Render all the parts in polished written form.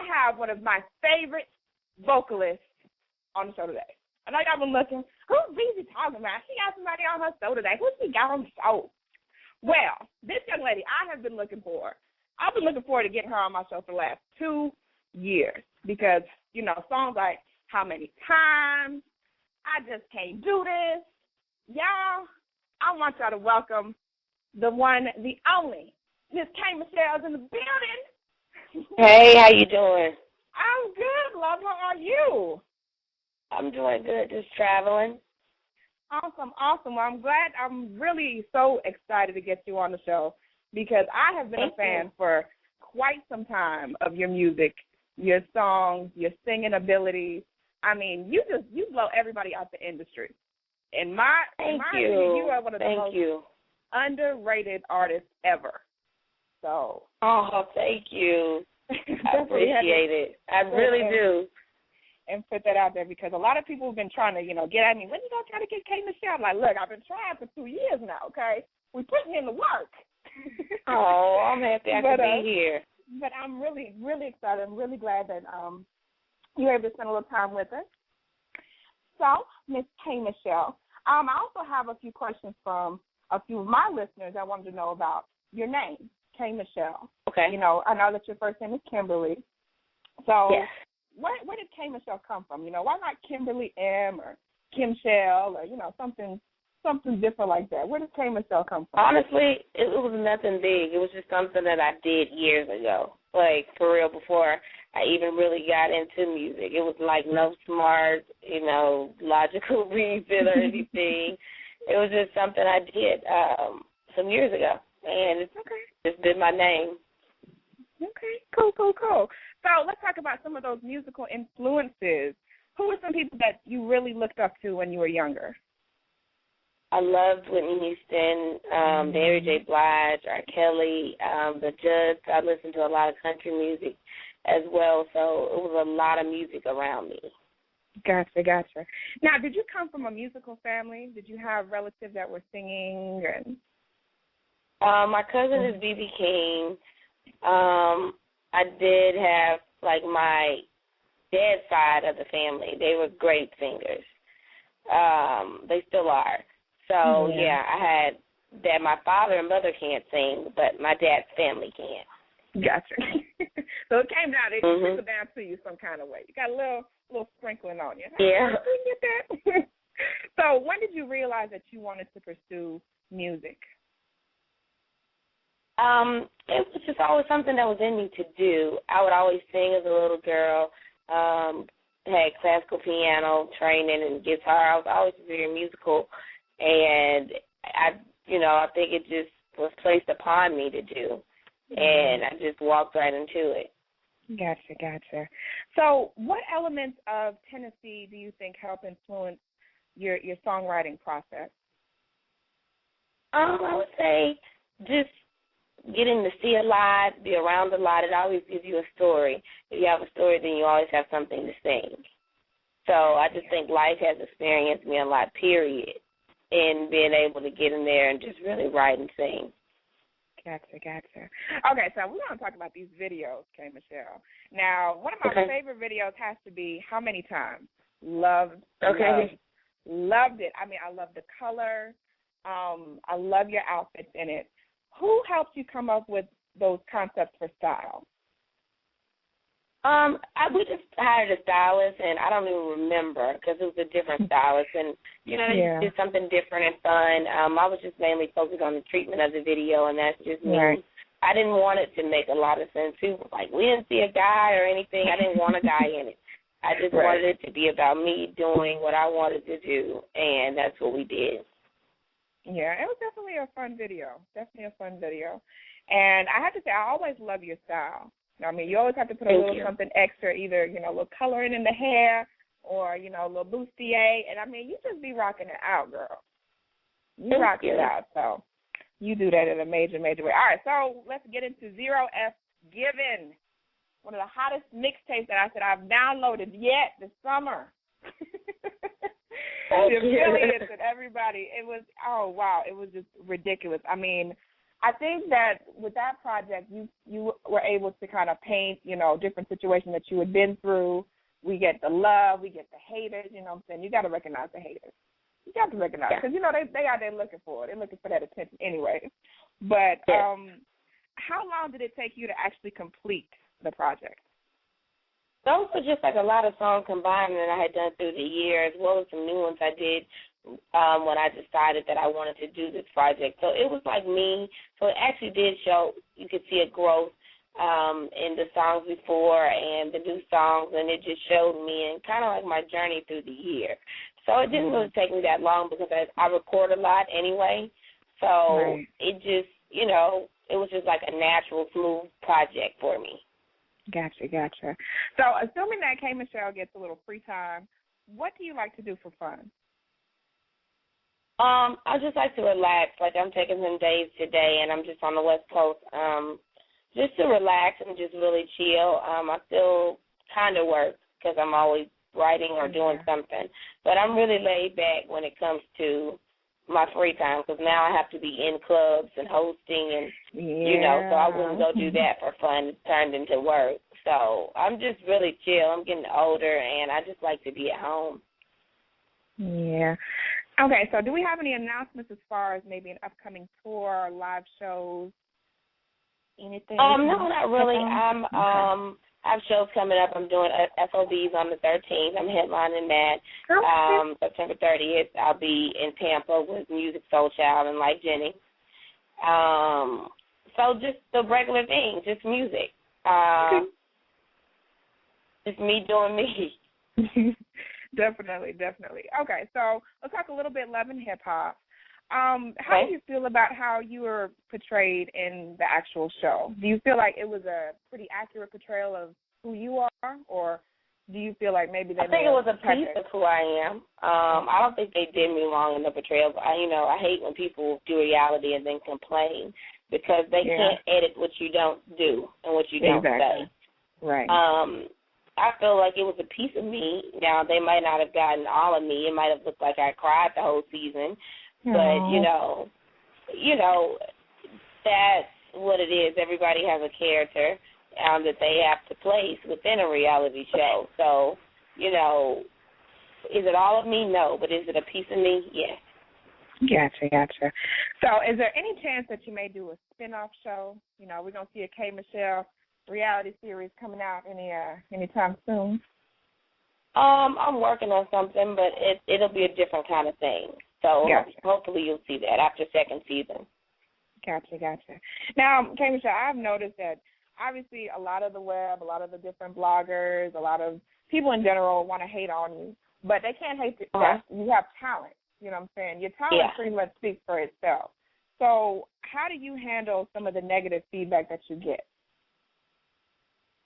have one of my favorite vocalists on the show today. I know y'all been looking. Who's Beezy talking about? She got somebody on her show today. Who she got on the show? Well, this young lady I have been looking for. I've been looking forward to getting her on my show for the last 2 years because, you know, songs like How Many Times, I Just Can't Do This. Y'all, I want y'all to welcome the one, the only, Miss K. Michelle's in the building. Hey, how you doing? I'm good, love. How are you? I'm doing good, just traveling. Awesome. Well, I'm really so excited to get you on the show because I have been a fan for quite some time of your music, your songs, your singing abilities. I mean, you blow everybody out the industry. In my opinion, you are one of the most underrated artists ever. So. Oh, thank you. I appreciate it. I really do. And put that out there because a lot of people have been trying to, you know, get at me. When are you going to try to get K. Michelle? I'm like, look, I've been trying for 2 years now, okay? We're putting in the work. Oh, I'm happy I could be here. But I'm really, really excited. I'm really glad that you were able to spend a little time with us. So, Miss K. Michelle, I also have a few questions from a few of my listeners I wanted to know about your name, K. Michelle. Okay. You know, I know that your first name is Kimberly. So, yes. Where did K. Michelle come from? You know, why not Kimberly M. or Kim Shell or, you know, something different like that? Where did K. Michelle come from? Honestly, it was nothing big. It was just something that I did years ago, like for real, before I even really got into music. It was like no smart, you know, logical reason or anything. It was just something I did some years ago, and it's just been my name. Okay, cool. So let's talk about some of those musical influences. Who were some people that you really looked up to when you were younger? I loved Whitney Houston, Mary J. Blige, R. Kelly, the Judds. I listened to a lot of country music as well, so it was a lot of music around me. Gotcha. Now, did you come from a musical family? Did you have relatives that were singing? My cousin is B.B. King. I did have, like, my dad's side of the family. They were great singers. They still are. So, yeah, I had that. My father and mother can't sing, but my dad's family can. Gotcha. So it came down, it trickled down to you some kind of way. You got a little sprinkling on you. Yeah. Get that? So when did you realize that you wanted to pursue music? It was just always something that was in me to do. I would always sing as a little girl, had classical piano training and guitar. I was always very musical, and I think it just was placed upon me to do, and I just walked right into it. Gotcha. So what elements of Tennessee do you think help influence your songwriting process? I would say just getting to see a lot, be around a lot, it always gives you a story. If you have a story, then you always have something to sing. So I just think life has experienced me a lot, period, in being able to get in there and just really write and sing. Gotcha. Okay, so we're going to talk about these videos, K. Michelle. Now, one of my favorite videos has to be How Many Times? Loved it. I mean, I love the color. I love your outfits in it. Who helped you come up with those concepts for style? We just hired a stylist, and I don't even remember because it was a different stylist, and they just did something different and fun. I was just mainly focused on the treatment of the video, and that's just me. Right. I didn't want it to make a lot of sense. People like, we didn't see a guy or anything. I didn't want a guy in it. I just wanted it to be about me doing what I wanted to do, and that's what we did. Yeah, it was definitely a fun video. And I have to say, I always love your style. I mean, you always have to put a little something extra, either, a little coloring in the hair or, a little bustier. And, I mean, you just be rocking it out, girl. You rock it out. So you do that in a major, major way. All right, so let's get into Zero F Given, one of the hottest mixtapes that I said I've downloaded yet this summer. The affiliates and everybody, it was, oh, wow, it was just ridiculous. I mean, I think that with that project, you were able to kind of paint, different situations that you had been through. We get the love, we get the haters, you know what I'm saying? You got to recognize the haters. You got to recognize it because, they out there looking for it. They're looking for that attention anyway. But how long did it take you to actually complete the project? Those were just like a lot of songs combined that I had done through the year, as well as some new ones I did when I decided that I wanted to do this project. So it was like me. So it actually did show, you could see a growth in the songs before and the new songs, and it just showed me and kind of like my journey through the year. So it didn't really take me that long because I record a lot anyway. So it just, it was just like a natural, smooth project for me. Gotcha. So assuming that K. Michelle gets a little free time, what do you like to do for fun? I just like to relax. Like I'm taking some days today, and I'm just on the West Coast, just to relax and just really chill. I still kind of work because I'm always writing or doing something, but I'm really laid back when it comes to my free time because now I have to be in clubs and hosting and, so I wouldn't go do that for fun. It turned into work. So I'm just really chill. I'm getting older, and I just like to be at home. Yeah. Okay, so do we have any announcements as far as maybe an upcoming tour or live shows? Anything? No, not really. I have shows coming up. I'm doing FOBs on the 13th. I'm headlining that. September 30th, I'll be in Tampa with Music Soul Child and Like Jenny. So just the regular thing, just music. Just me doing me. Definitely. Okay, so let's talk a little bit love and hip-hop. How do you feel about how you were portrayed in the actual show? Do you feel like it was a pretty accurate portrayal of who you are, or do you feel like maybe I think it was a piece of who I am. I don't think they did me wrong in the portrayal. But I hate when people do reality and then complain because they can't edit what you don't do and what you don't say. Right. I feel like it was a piece of me. Now, they might not have gotten all of me. It might have looked like I cried the whole season. But, that's what it is. Everybody has a character that they have to place within a reality show. So, is it all of me? No. But is it a piece of me? Yes. Gotcha. So is there any chance that you may do a spin-off show? We're going to see a K. Michelle reality series coming out anytime soon? I'm working on something, but it'll be a different kind of thing. So hopefully you'll see that after second season. Gotcha. Now, K. Michelle, I've noticed that obviously a lot of the web, a lot of the different bloggers, a lot of people in general want to hate on you, but they can't hate that you have talent. You know what I'm saying? Your talent pretty much speaks for itself. So how do you handle some of the negative feedback that you get?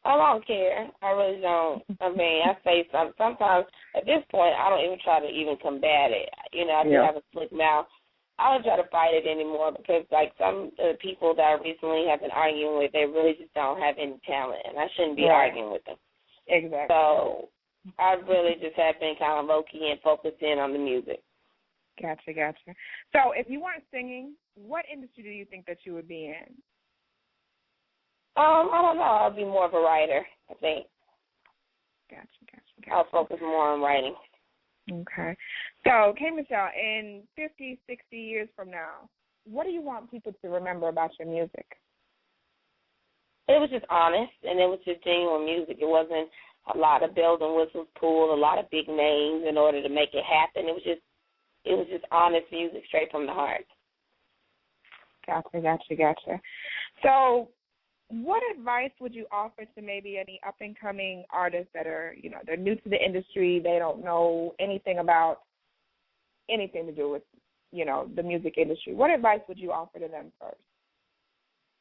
I don't care. I really don't. I say sometimes at this point I don't even try to even combat it. I do have a slick mouth. I don't try to fight it anymore because like some of the people that I recently have been arguing with, they really just don't have any talent, and I shouldn't be arguing with them. Exactly. So I really just have been kind of low-key and focused in on the music. Gotcha. So if you weren't singing, what industry do you think that you would be in? I don't know. I'll be more of a writer, I think. Gotcha. I'll focus more on writing. Okay. So, K. Michelle, in 50, 60 years from now, what do you want people to remember about your music? It was just honest, and it was just genuine music. It wasn't a lot of bells and whistles pulled, a lot of big names in order to make it happen. It was just honest music straight from the heart. Gotcha. So, what advice would you offer to maybe any up-and-coming artists that are, they're new to the industry, they don't know anything about anything to do with, the music industry? What advice would you offer to them first?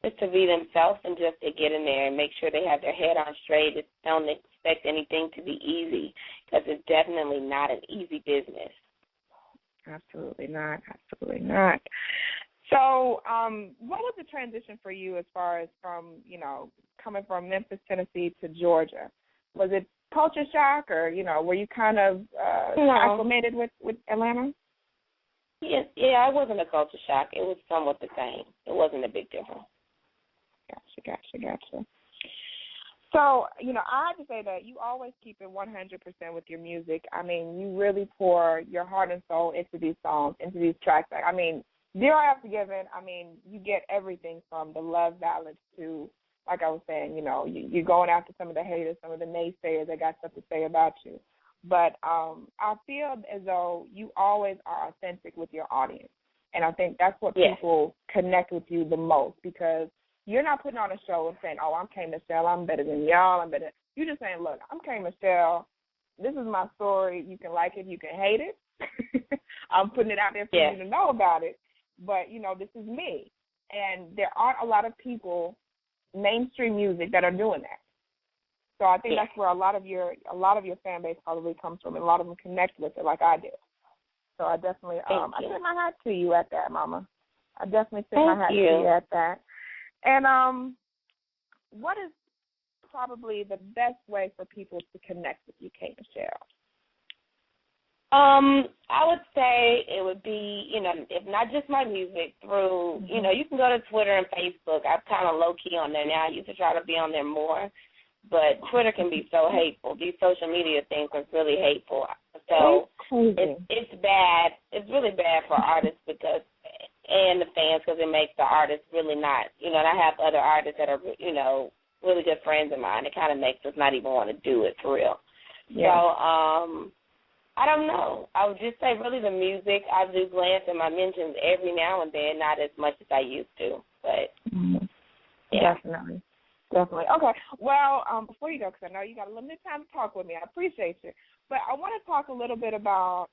Just to be themselves and just to get in there and make sure they have their head on straight. Don't expect anything to be easy because it's definitely not an easy business. Absolutely not. So what was the transition for you as far as from, coming from Memphis, Tennessee to Georgia? Was it culture shock or, were you kind of acclimated with Atlanta? Yeah, it wasn't a culture shock. It was somewhat the same. It wasn't a big difference. Gotcha. So, I have to say that you always keep it 100% with your music. I mean, you really pour your heart and soul into these songs, into these tracks. I mean, Dear I Have Forgiven, I mean, you get everything from the love ballads to, like I was saying, you're going after some of the haters, some of the naysayers that got stuff to say about you. But I feel as though you always are authentic with your audience. And I think that's what people connect with you the most, because you're not putting on a show and saying, oh, I'm K. Michelle, I'm better than y'all, I'm better. You're just saying, look, I'm K. Michelle. This is my story. You can like it, you can hate it. I'm putting it out there for you to know about it. But, this is me. And there aren't a lot of people, mainstream music, that are doing that. So I think that's where a lot of your fan base probably comes from, and a lot of them connect with it like I do. So I definitely, I tip my hat to you at that, Mama. I definitely tip my hat to you at that. And what is probably the best way for people to connect with you, K. Michelle? I would say it would be, if not just my music, through, you can go to Twitter and Facebook. I'm kind of low-key on there now. I used to try to be on there more. But Twitter can be so hateful. These social media things are really hateful. So it's bad. It's really bad for artists and the fans, because it makes the artists really not, and I have other artists that are, really good friends of mine. It kind of makes us not even want to do it for real. Yeah. So, I don't know. I would just say really the music. I do glance at my mentions every now and then, not as much as I used to. But, Definitely. Okay. Well, before you go, because I know you got a limited time to talk with me, I appreciate you. But I want to talk a little bit about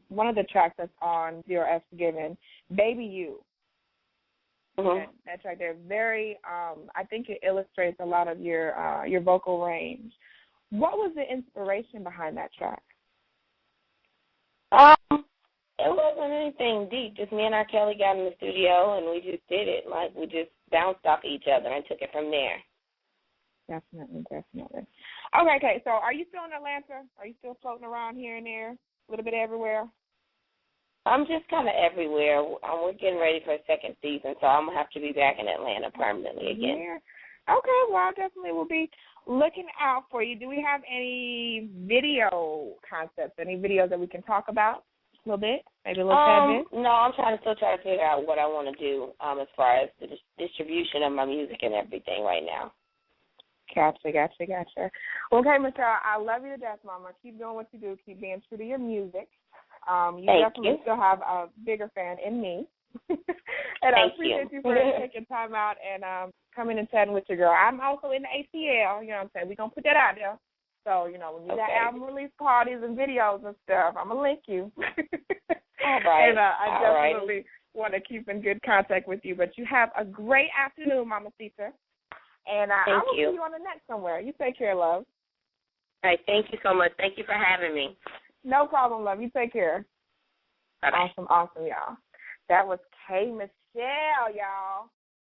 one of the tracks that's on Dear F Forgiven, Baby You. Mm-hmm. That track there, very, I think it illustrates a lot of your vocal range. What was the inspiration behind that track? It wasn't anything deep. Just me and R. Kelly got in the studio, and we just did it. Like, we just bounced off each other and took it from there. Definitely. Okay, so are you still in Atlanta? Are you still floating around here and there, a little bit everywhere? I'm just kind of everywhere. We're getting ready for a second season, so I'm going to have to be back in Atlanta permanently again. Yeah. Okay, well, I definitely will be looking out for you. Do we have any video concepts, any videos that we can talk about a little bit? Maybe a little tad bit? No, I'm still trying to figure out what I want to do as far as the distribution of my music and everything right now. Gotcha. Well, okay, Michelle, I love you to death, Mama. Keep doing what you do. Keep being true to your music. You definitely still have a bigger fan in me. And I appreciate you for taking time out and coming and chatting with your girl. I'm also in the ATL, you know what I'm saying? We're going to put that out there. So, when you got album release parties and videos and stuff, I'm going to link you. All right. And I definitely want to keep in good contact with you. But you have a great afternoon, Mama Sita. And I will see you on the next somewhere. You take care, love. All right. Thank you so much. Thank you for having me. No problem, love. You take care. Bye-bye. Awesome, y'all. That was K. Michelle, y'all.